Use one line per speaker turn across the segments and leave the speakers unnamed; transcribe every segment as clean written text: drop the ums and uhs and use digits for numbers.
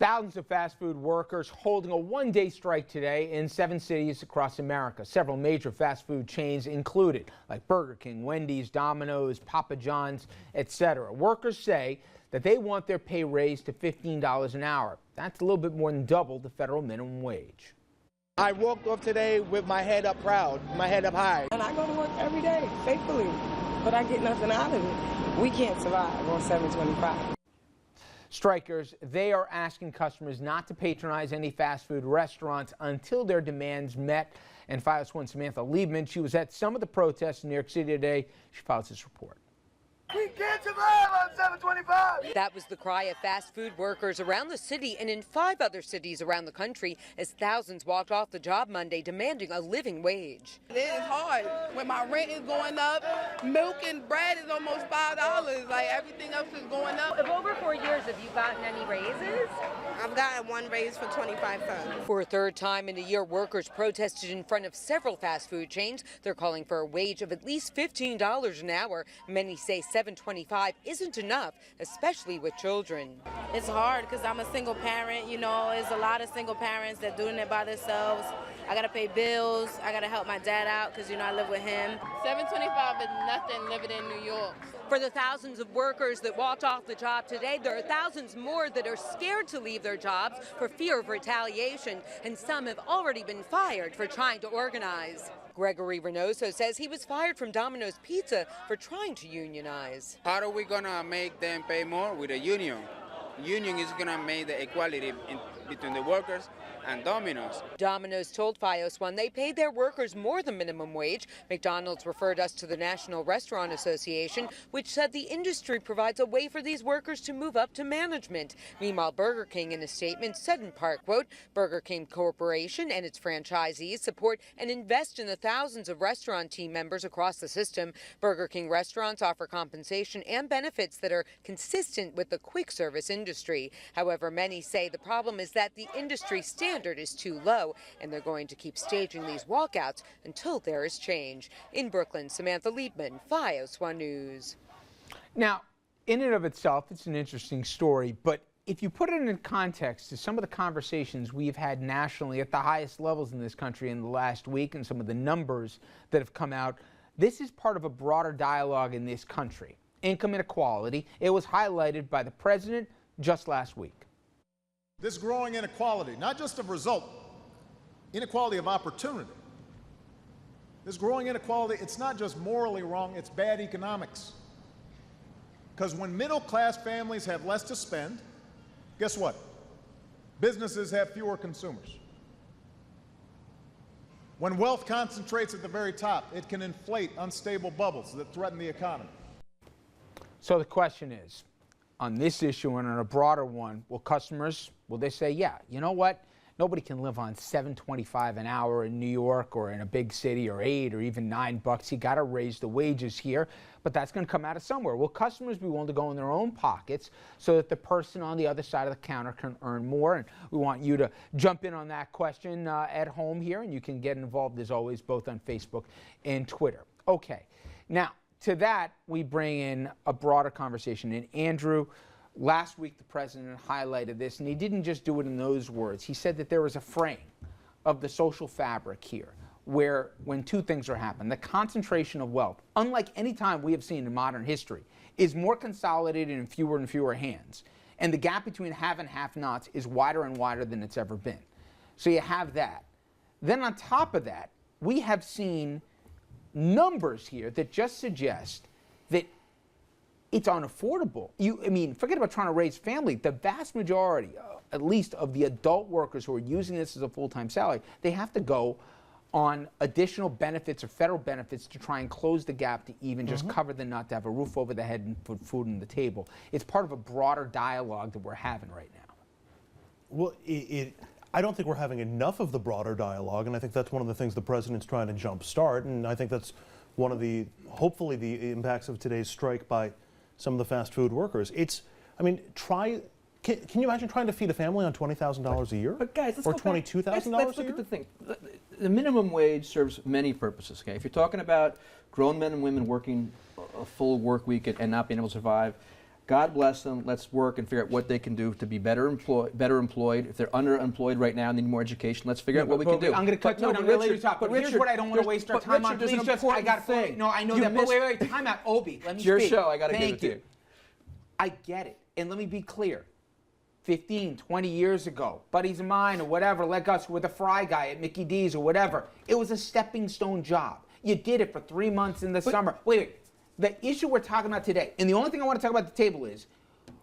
Thousands of fast food workers holding a one-day strike today in 7 cities across America. Several major fast food chains included, like Burger King, Wendy's, Domino's, Papa John's, etc. Workers say that they want their pay raised to $15 an hour. That's a little bit more than double the federal minimum wage.
I walked off today with my head up proud, my head up high.
And I go to work every day, faithfully, but I get nothing out of it. We can't survive on $7.25.
Strikers, they are asking customers not to patronize any fast food restaurants until their demands met. And FiOS 1 Samantha Liebman, she was at some of the protests in New York City today. She files this report.
We can't survive on $7.25.
That was the cry of fast food workers around the city and in 5 other cities around the country as thousands walked off the job Monday demanding a living wage.
It is hard when my rent is going up, milk and bread is almost $5, like everything else is going up.
Of over 4 years, have you gotten any raises?
I've gotten one raise for 25 cents.
For a third time in a year, workers protested in front of several fast food chains. They're calling for a wage of at least $15 an hour. Many say $7.25 isn't enough, especially with children.
It's hard because I'm a single parent, you know, there's a lot of single parents that doing it by themselves. I gotta pay bills, I gotta help my dad out because, you know, I live with him.
$7.25 is nothing living in New York.
For the thousands of workers that walked off the job today, there are thousands more that are scared to leave their jobs for fear of retaliation, and some have already been fired for trying to organize. Gregory Reynoso says he was fired from Domino's Pizza for trying to unionize.
How are we going to make them pay more with a union? Union is going to make the equality between the workers and Domino's.
Domino's told FiOS 1 they paid their workers more than minimum wage. McDonald's referred us to the National Restaurant Association, which said the industry provides a way for these workers to move up to management. Meanwhile, Burger King in a statement said in part, quote, Burger King Corporation and its franchisees support and invest in the thousands of restaurant team members across the system. Burger King restaurants offer compensation and benefits that are consistent with the quick service industry. However, many say the problem is that the industry standard is too low, and they're going to keep staging these walkouts until there is change. In Brooklyn, Samantha Liebman, FiOS 1 News.
Now, in and of itself, it's an interesting story, but if you put it in context to some of the conversations we've had nationally at the highest levels in this country in the last week and some of the numbers that have come out, this is part of a broader dialogue in this country. Income inequality. It was highlighted by the president just last week.
This growing inequality, not just of result, inequality of opportunity. This growing inequality, it's not just morally wrong, it's bad economics. Because when middle-class families have less to spend, guess what? Businesses have fewer consumers. When wealth concentrates at the very top, it can inflate unstable bubbles that threaten the economy.
So the question is, on this issue and on a broader one, will they say, yeah, you know what? Nobody can live on $7.25 an hour in New York or in a big city, or $8 or even $9. You got to raise the wages here, but that's going to come out of somewhere. Will customers be willing to go in their own pockets so that the person on the other side of the counter can earn more? And we want you to jump in on that question at home here, and you can get involved as always both on Facebook and Twitter. Okay, now to that we bring in a broader conversation. And Andrew, last week the president highlighted this, and he didn't just do it in those words. He said that there was a fraying of the social fabric here, where when two things are happening, the concentration of wealth, unlike any time we have seen in modern history, is more consolidated in fewer and fewer hands. And the gap between have and have-nots is wider and wider than it's ever been. So you have that. Then on top of that, we have seen numbers here that just suggest that it's unaffordable. I mean, forget about trying to raise family. The vast majority, at least of the adult workers who are using this as a full-time salary, they have to go on additional benefits or federal benefits to try and close the gap to even just cover the nut, to have a roof over the head and put food on the table. It's part of a broader dialogue that we're having right now.
Well, I don't think we're having enough of the broader dialogue, and I think that's one of the things the president's trying to jumpstart, and I think that's one of the, hopefully, the impacts of today's strike by some of the fast food workers. I mean, can you imagine trying to feed a family on $20,000 a year?
But guys, let's
or
go back.
$22,000 a year?
Let's look at the thing. The minimum wage serves many purposes. Okay, if you're talking about grown men and women working a full work week and not being able to survive, God bless them. Let's work and figure out what they can do to be better employed. If they're underemployed right now and need more education, let's figure out what we can do.
I'm going to cut to it. I'm going to let you talk. But here's what I don't want to waste our time on.
There's an
Please, just, I
important
got
thing.
No, I know that. But wait, time out. Obi, let me
It's your
speak.
show. I got to give it
Thank
to
you.
you.
I get it. And let me be clear. 15, 20 years ago, buddies of mine or whatever, like us with a fry guy at Mickey D's or whatever, it was a stepping stone job. You did it for 3 months in the summer. Wait. The issue we're talking about today, and the only thing I want to talk about at the table is,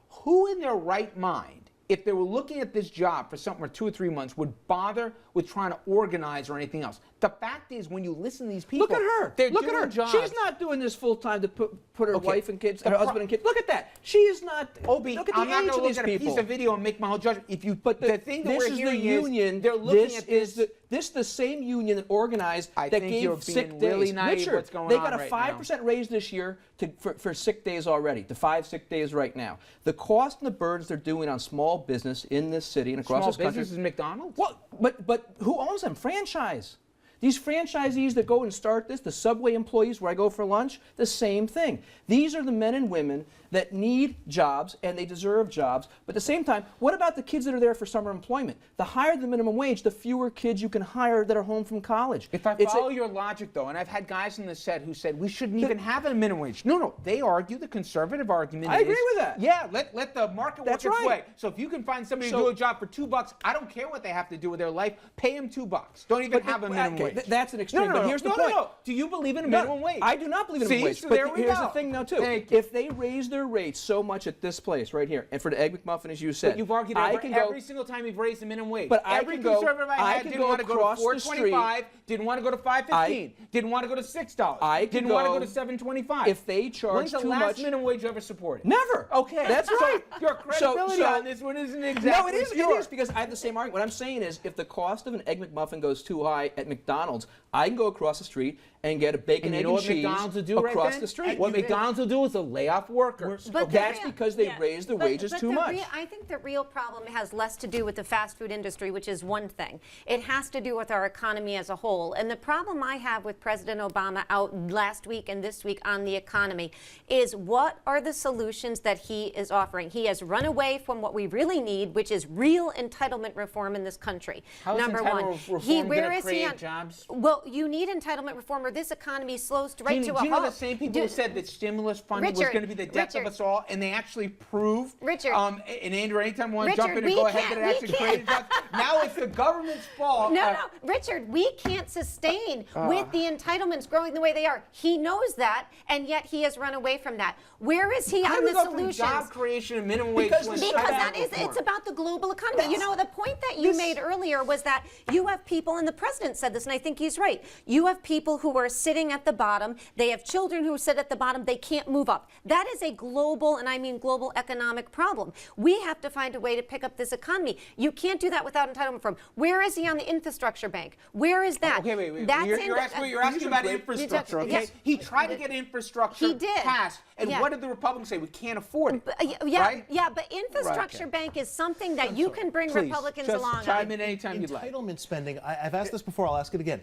who in their right mind, if they were looking at this job for something for 2 or 3 months, would bother with trying to organize or anything else? The fact is, when you listen to these people,
Look at her.
They're
Look at
doing
her.
jobs.
She's not doing this full time to put her
Okay.
wife and kids,
The
her husband and kids. Look at that. She is not.
Obi,
look at
I'm
the
not
age
going to
of
look
these
at
people.
a piece of video and make my whole judgment. If you,
But
the thing that
this
we're
is
hearing
the union.
is they're looking
this
at
is
this.
this is the same union that organized
I
that
think
gave
you're
sick
being
days.
really naive
Richard,
what's going
they
on
got a
right
5% raise this year for sick days already, to 5 sick days right now. The cost and the burdens they're doing on small business in this city and across
Small
this country.
business is McDonald's.
Well, but who owns them? Franchise. These franchisees that go and start this, the Subway employees where I go for lunch, the same thing. These are the men and women that need jobs and they deserve jobs. But at the same time, what about the kids that are there for summer employment? The higher the minimum wage, the fewer kids you can hire that are home from college.
If I follow your logic, though, and I've had guys in the set who said we shouldn't even have a minimum wage. No, they argue, the conservative argument
I
is...
agree with that.
Yeah, let the market
That's
work its
right.
way. So if you can find somebody to do a job for $2, I don't care what they have to do with their life, pay them $2. Don't even have a minimum wage.
That's an extreme. But here's the point.
No. Do you believe in a minimum wage?
I do not believe in a minimum wage.
So
but
there we
here's
go.
the thing, though, too.
Thank you.
If they raise their rates so much at this place right here, and for the Egg McMuffin, as you said,
But you've argued every single time you've raised the minimum wage.
But
every conservative I had didn't want to go to $4.25, didn't want to go to $5.15, didn't want to go to $6, didn't want to go to $7.25.
If they charge
When's the
too
last
much,
minimum wage you ever supported?
Never.
Okay,
That's right.
Your credibility on this one isn't exactly
No, it is.
pure.
It is because I have the same argument. What I'm saying is, if the cost of an Egg McMuffin goes too high at McDonald's, I can go across the street and get a bacon, egg, and cheese
McDonald's will do
across
right
the street.
What McDonald's will do is they'll lay off workers.
But
That's because they raised the wages too much.
I think the real problem has less to do with the fast food industry, which is one thing. It has to do with our economy as a whole. And the problem I have with President Obama out last week and this week on the economy is, what are the solutions that he is offering? He has run away from what we really need, which is real entitlement reform in this country.
How is
Number
entitlement
one,
reform
where
gonna
is he
create
on
jobs?
Well, you need entitlement reform, or this economy slows right to a halt.
Do you know the same people who said that stimulus funding was going to be the death of us all, and they actually proved?
Richard.
And Andrew, anytime you want to jump in and go ahead, that it actually created jobs. Now it's the government's fault.
No, Richard, we can't sustain with the entitlements growing the way they are. He knows that, and yet he has run away from that. Where is he on the solutions?
Job creation and minimum wage.
Because that is, it's about the global economy. You know, the point that you made earlier was that you have people, and the president said this, and I think he's right. You have people who are sitting at the bottom. They have children who sit at the bottom. They can't move up. That is a global, and I mean global, economic problem. We have to find a way to pick up this economy. You can't do that without entitlement reform. Where is he on the infrastructure bank? Where is that?
Okay, wait.
That's
you're asking about infrastructure, okay?
Yes.
He tried to get infrastructure passed, and what did the Republicans say? We can't afford it. Right?
But infrastructure bank is something that you can bring Republicans along
chime in anytime you'd like.
Entitlement spending, I've asked this before, I'll ask it again.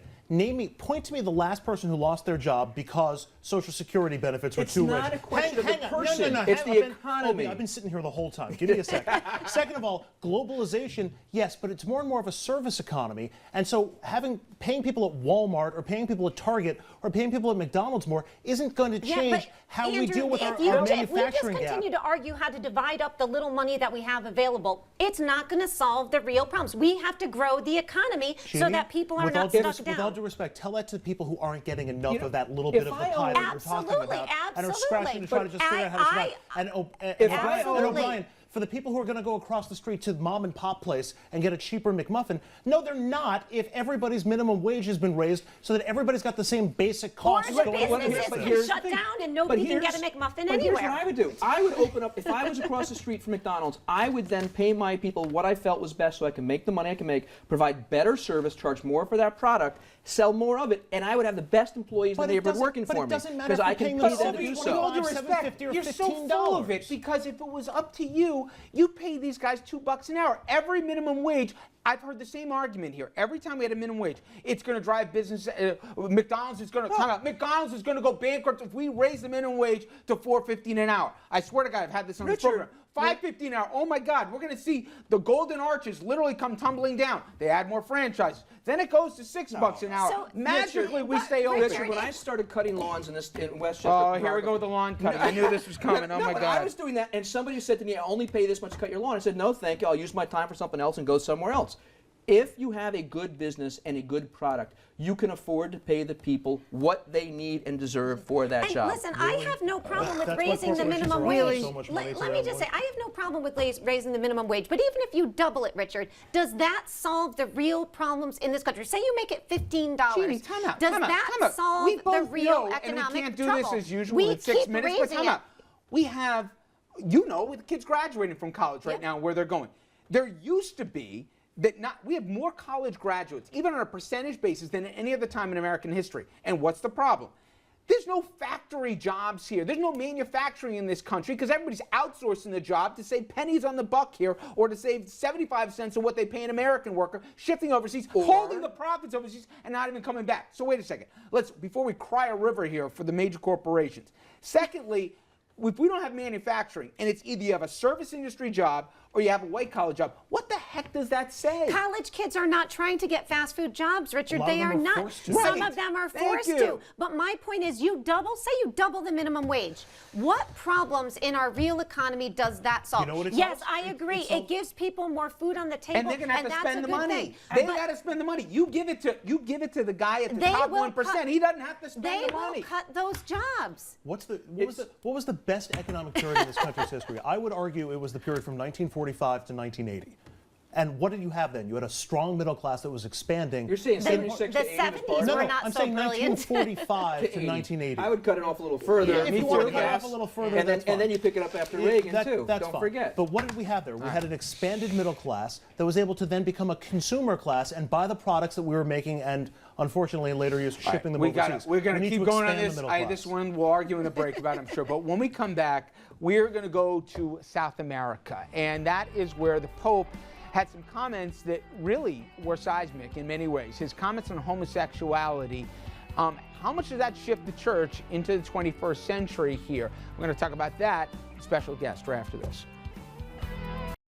Point to me the last person who lost their job because Social Security benefits were too rich.
It's not a question of the person.
No,
it's the economy.
I've been sitting here the whole time. Give me a second. Second of all, globalization, yes, but it's more and more of a service economy. And so paying people at Walmart or paying people at Target or paying people at McDonald's more isn't going to change how we deal with our manufacturing
If we just
gap.
continue to argue how to divide up the little money that we have available, it's not going to solve the real problems. We have to grow the economy so that people are not stuck down.
With all due respect, tell that to people who aren't getting enough of that little bit of the pie that you're talking about and are scratching to try to just figure out how to survive. And O'Brien, for the people who are going to go across the street to the mom and pop place and get a cheaper McMuffin, no, they're not if everybody's minimum wage has been raised so that everybody's got the same basic costs
Or the
going on.
businesses shut down and nobody can get a McMuffin anywhere.
Here's what I would do. I would open up, if I was across the street from McDonald's, I would then pay my people what I felt was best so I can make the money I can make, provide better service, charge more for that product, sell more of it, and I would have the best employees in the neighborhood working for me.
But it doesn't matter if
I
you're
can
paying
pay
them
them to do so.
With all due respect, you're so full of it because if it was up to you, you pay these guys $2 an hour. Every minimum wage I've heard the same argument here. Every time we had a minimum wage, it's going to drive business. McDonald's is going to McDonald's is going to go bankrupt if we raise the minimum wage to $4.15 an hour. I swear to God, I've had this on this program. $5.50 an hour. Oh my God, we're going to see the golden arches literally come tumbling down. They add more franchises. Then it goes to $6 an hour.
So,
magically, we stay open.
Richard, when I started cutting lawns in Westchester.
Oh, here we go with the lawn cutting. I knew this was coming. Oh my
when
God.
I was doing that, and somebody said to me, "I only pay this much to cut your lawn." I said, "No, thank you. I'll use my time for something else and go somewhere else." If you have a good business and a good product, you can afford to pay the people what they need and deserve for that
and
job.
Listen, I have no problem with
That's
raising
why
the minimum
corporations
wage.
are so much money to
Let me
their
just say,
employees.
I have no problem with raising the minimum wage. But even if you double it, Richard, does that solve the real problems in this country? Say you make it $15.
Jeannie, time out,
does
time out,
that
time out.
solve
We
the
both
real
know,
economic
and we can't do
trouble?
this as usual
we
in 6
keep
minutes, but
raising
time
it.
out. We have, with kids graduating from college right now, where they're going. There used to be we have more college graduates, even on a percentage basis, than at any other time in American history. And what's the problem? There's no factory jobs here. There's no manufacturing in this country because everybody's outsourcing the job to save pennies on the buck here or to save 75 cents of what they pay an American worker, shifting overseas, holding the profits overseas, and not even coming back. So wait a second. Before we cry a river here for the major corporations. Secondly, if we don't have manufacturing and it's either you have a service industry job or you have a white collar job, what the heck does that say?
College kids are not trying to get fast food jobs, Richard. They are not.
forced to.
Some
Right.
of them are
Thank
forced
you.
to. But my point is, say you double the minimum wage. What problems in our real economy does that solve?
You know what it
Yes,
solves?
I agree.
It solves-
It gives people more food on the table,
And they're gonna have to
that's
spend
a
the
good
money.
thing.
They
But
got to spend the money. You give it to the guy at the
they
top
will
1%.
cut-
He doesn't have to spend
They
the money.
will cut those jobs.
What was the best economic period in this country's history? I would argue it was the period from 1945 to 1980. And what did you have then? You had a strong middle class that was expanding.
You're saying
The
76 to 80 was
70s
part of
were
it?
not
I'm
so
saying
brilliant.
1945 to 1980.
I would cut it off a little further.
Yeah, if
Me
you want
too,
to cut it
yes.
off a little further,
and
that's
then
fine.
you pick it up after Reagan too.
That's
Don't
fine.
forget.
But what did we have there? We had an expanded middle class that was able to then become a consumer class and buy the products that we were making and, unfortunately, in later years, shipping them overseas.
We're going
We
to
need
keep going on
expand the
this.
middle class.
This one we'll argue in the break about, I'm sure. But when we come back, we're going to go to South America. And that is where the Pope had some comments that really were seismic in many ways. His comments on homosexuality. How much does that shift the church into the 21st century here? We're going to talk about that. Special guest right after this.